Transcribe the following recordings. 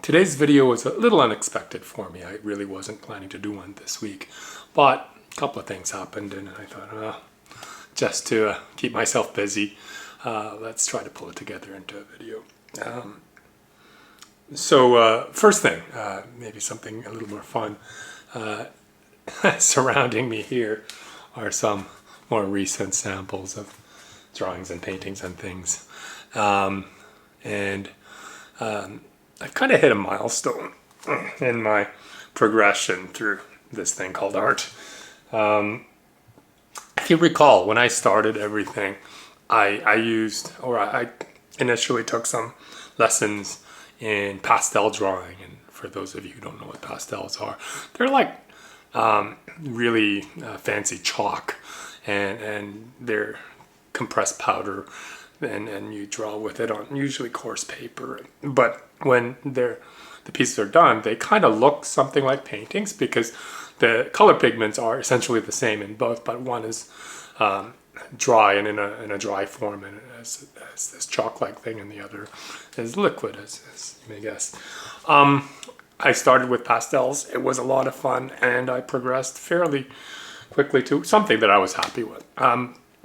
Today's video was a little unexpected for me. I really wasn't planning to do one this week, but a couple of things happened and I thought, just to keep myself busy, let's try to pull it together into a video. First thing, maybe something a little more fun. Surrounding me here are some more recent samples of drawings and paintings and things. I've kind of hit a milestone in my progression through this thing called art. If you recall, when I started everything, I initially took some lessons in pastel drawing. And for those of you who don't know what pastels are, they're like really fancy chalk, and they're compressed powder, and you draw with it on usually coarse paper. But when the pieces are done, they kind of look something like paintings because the color pigments are essentially the same in both, but one is dry and in a dry form and as this chalk-like thing, and the other is liquid, as you may guess. I started with pastels. It was a lot of fun, and I progressed fairly quickly to something that I was happy with.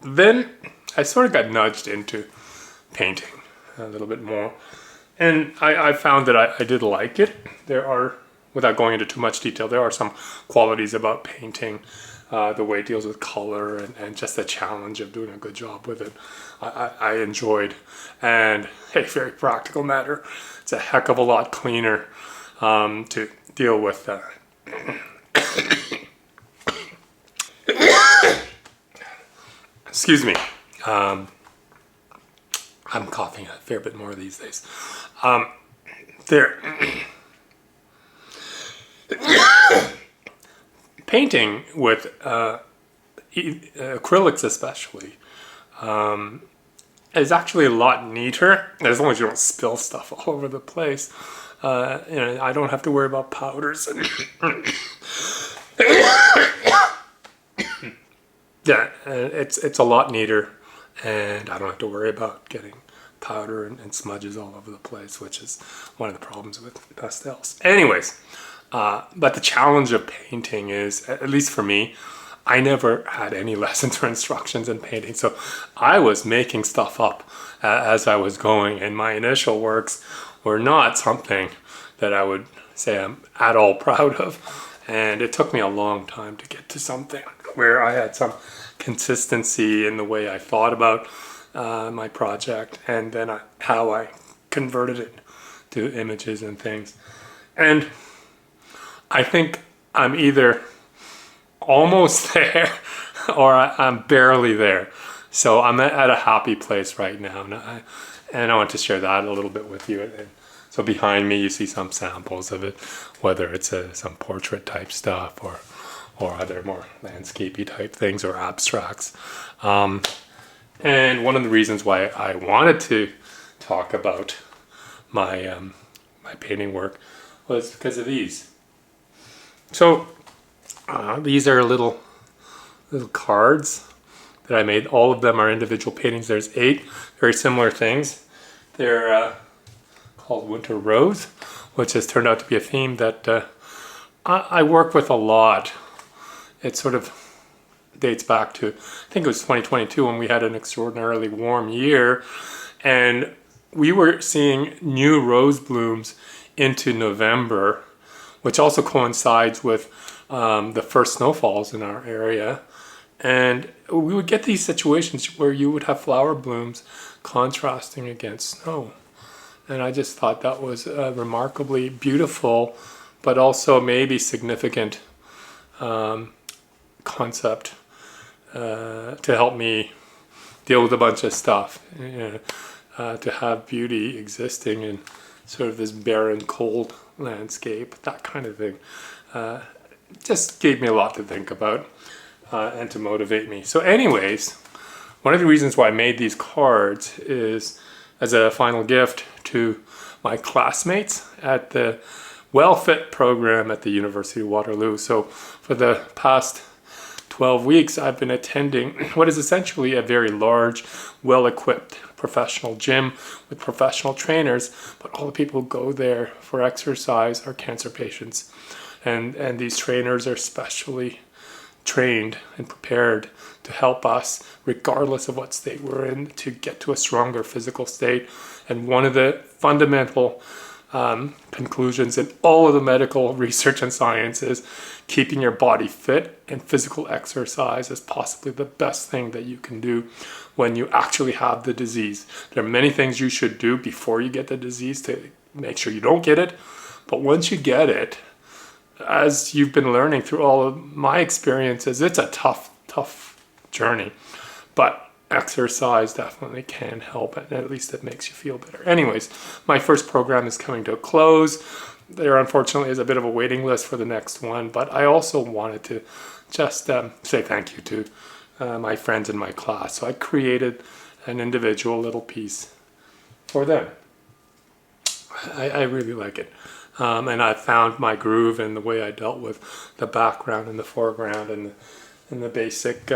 Then I sort of got nudged into painting a little bit more, and I found that I did like it. There are, without going into too much detail, there are some qualities about painting, the way it deals with color and just the challenge of doing a good job with it. I enjoyed, and hey, very practical matter. It's a heck of a lot cleaner to deal with. Excuse me. I'm coughing a fair bit more these days. Painting with acrylics especially is actually a lot neater, as long as you don't spill stuff all over the place. I don't have to worry about powders. Yeah, it's a lot neater, and I don't have to worry about getting powder and smudges all over the place, which is one of the problems with pastels. Anyways, but the challenge of painting is, at least for me, I never had any lessons or instructions in painting, so I was making stuff up as I was going, and my initial works were not something that I would say I'm at all proud of, and it took me a long time to get to something where I had some consistency in the way I thought about my project, and then how I converted it to images and things. And I think I'm either almost there or I'm barely there. So I'm at a happy place right now, and I want to share that a little bit with you. And so behind me you see some samples of it, whether it's some portrait type stuff or other more landscapey type things or abstracts. And one of the reasons why I wanted to talk about my my painting work was because of these. So these are little cards that I made. All of them are individual paintings. There's 8 very similar things. They're called Winter Rose, which has turned out to be a theme that I work with a lot. It sort of dates back to, I think it was 2022, when we had an extraordinarily warm year, and we were seeing new rose blooms into November, which also coincides with the first snowfalls in our area. And we would get these situations where you would have flower blooms contrasting against snow. And I just thought that was remarkably beautiful, but also maybe significant concept to help me deal with a bunch of stuff. To have beauty existing in sort of this barren, cold landscape, that kind of thing, just gave me a lot to think about and to motivate me. So anyways, one of the reasons why I made these cards is as a final gift to my classmates at the WellFit program at the University of Waterloo. So for the past 12 weeks, I've been attending what is essentially a very large, well-equipped professional gym with professional trainers, but all the people who go there for exercise are cancer patients. And these trainers are specially trained and prepared to help us, regardless of what state we're in, to get to a stronger physical state. And one of the fundamental conclusions in all of the medical research and science is keeping your body fit, and physical exercise is possibly the best thing that you can do when you actually have the disease. There are many things you should do before you get the disease to make sure you don't get it. But once you get it, as you've been learning through all of my experiences, it's a tough journey. But exercise definitely can help, and at least it makes you feel better. Anyways, my first program is coming to a close. There unfortunately is a bit of a waiting list for the next one, but I also wanted to just say thank you to my friends in my class. So I created an individual little piece for them. I really like it. And I found my groove in the way I dealt with the background and the foreground and the basic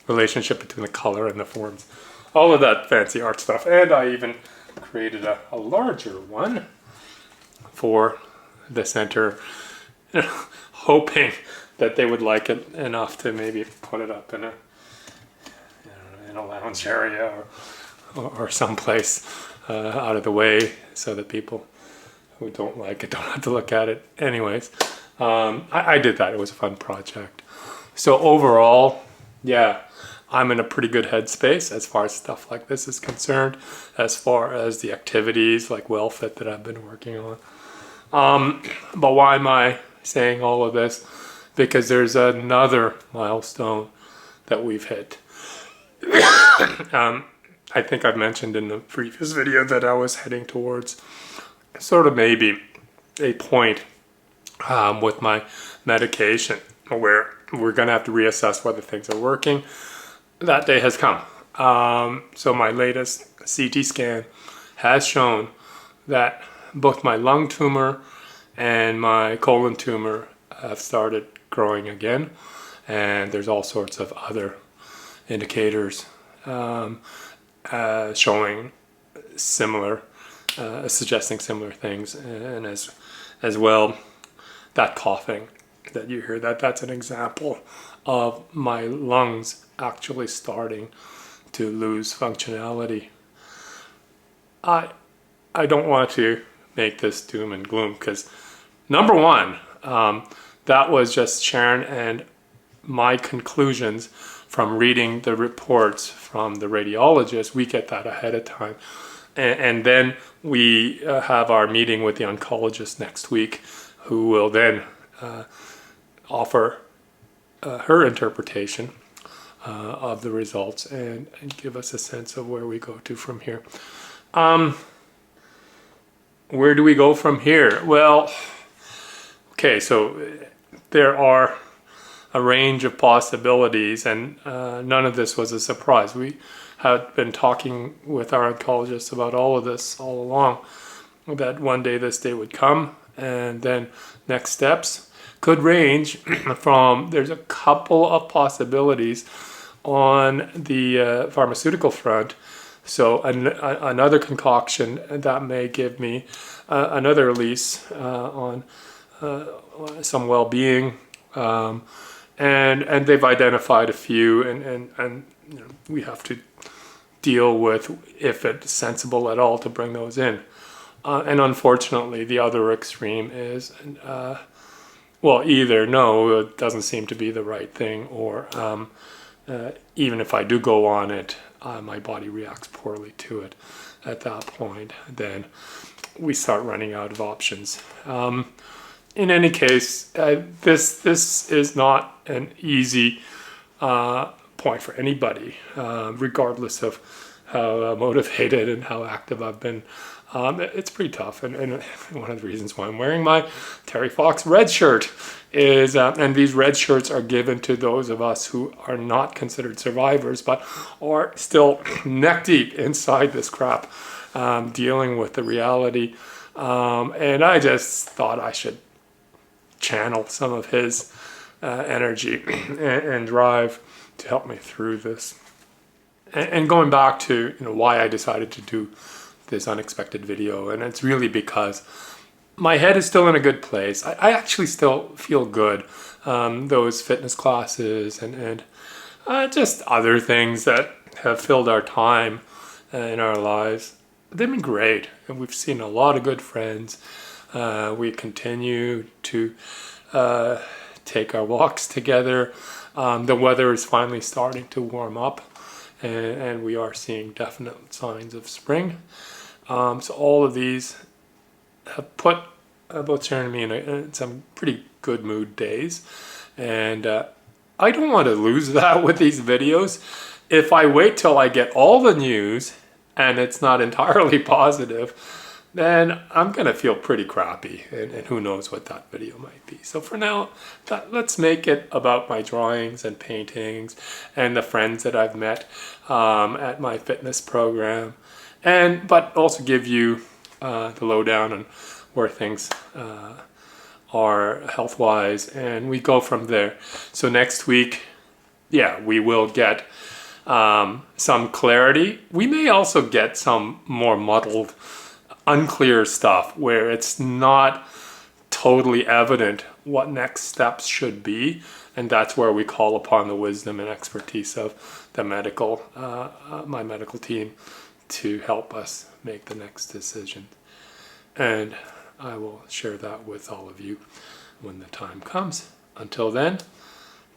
relationship between the color and the forms. All of that fancy art stuff. And I even created a larger one for the center, hoping that they would like it enough to maybe put it up in a lounge area or someplace out of the way, so that people who don't like it don't have to look at it. Anyways, I did that. It was a fun project. So overall, yeah, I'm in a pretty good headspace as far as stuff like this is concerned, as far as the activities like WellFit that I've been working on. But why am I saying all of this? Because there's another milestone that we've hit. I think I've mentioned in the previous video that I was heading towards sort of maybe a point with my medication where we're going to have to reassess whether things are working. That day has come. So my latest CT scan has shown that both my lung tumor and my colon tumor have started growing again. And there's all sorts of other indicators showing similar, suggesting similar things. And as well, that coughing that you hear, that's an example of my lungs actually starting to lose functionality. I don't want to make this doom and gloom, because number one, that was just Sharon and my conclusions from reading the reports from the radiologist. We get that ahead of time. And then we have our meeting with the oncologist next week, who will then offer her interpretation of the results and give us a sense of where we go to from here. Where do we go from here? Well, okay, so there are a range of possibilities, and none of this was a surprise. We had been talking with our oncologist about all of this all along, that one day this day would come, and then next steps could range from, there's a couple of possibilities on the pharmaceutical front. So another concoction that may give me another release on some well-being, and they've identified a few, and you know, we have to deal with if it's sensible at all to bring those in. And unfortunately, the other extreme is, well, either no, it doesn't seem to be the right thing, or even if I do go on it, my body reacts poorly to it. At that point, then we start running out of options. In any case, this is not an easy point for anybody, regardless of how motivated and how active I've been. It's pretty tough, and one of the reasons why I'm wearing my Terry Fox red shirt is, and these red shirts are given to those of us who are not considered survivors, but are still neck deep inside this crap, dealing with the reality. And I just thought I should channel some of his energy and drive to help me through this. And going back to why I decided to do this unexpected video, and it's really because my head is still in a good place. I actually still feel good. Those fitness classes and just other things that have filled our time in our lives, they've been great. And we've seen a lot of good friends. We continue to take our walks together. The weather is finally starting to warm up, and we are seeing definite signs of spring. So all of these have put both Sharon and me in some pretty good mood days. And I don't want to lose that with these videos. If I wait till I get all the news and it's not entirely positive, then I'm going to feel pretty crappy. And who knows what that video might be. So for now, let's make it about my drawings and paintings and the friends that I've met at my fitness program. But also give you the lowdown on where things are health-wise, and we go from there. So next week, we will get some clarity. We may also get some more muddled, unclear stuff where it's not totally evident what next steps should be, and that's where we call upon the wisdom and expertise of the my medical team to help us make the next decision. And I will share that with all of you when the time comes. Until then,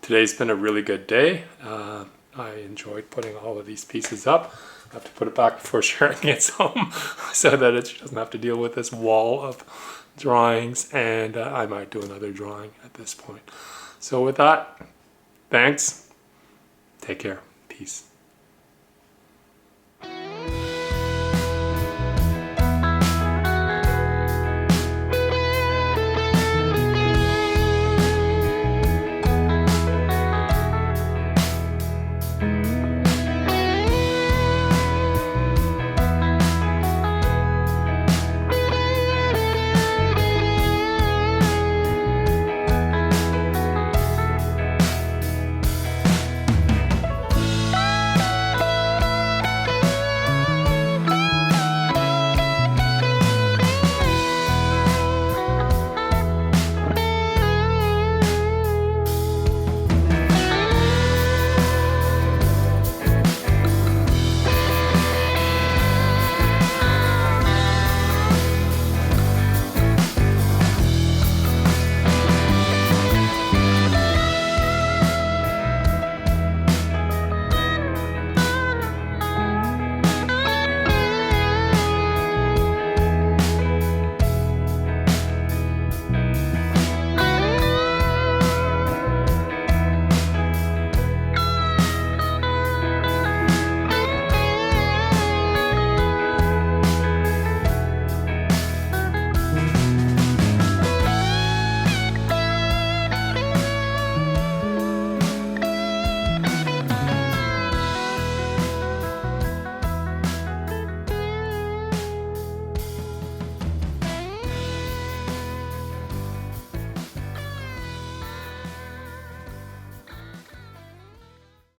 today's been a really good day. I enjoyed putting all of these pieces up. I have to put it back before Sharon gets home so that she doesn't have to deal with this wall of drawings, and I might do another drawing at this point. So with that, thanks. Take care. Peace.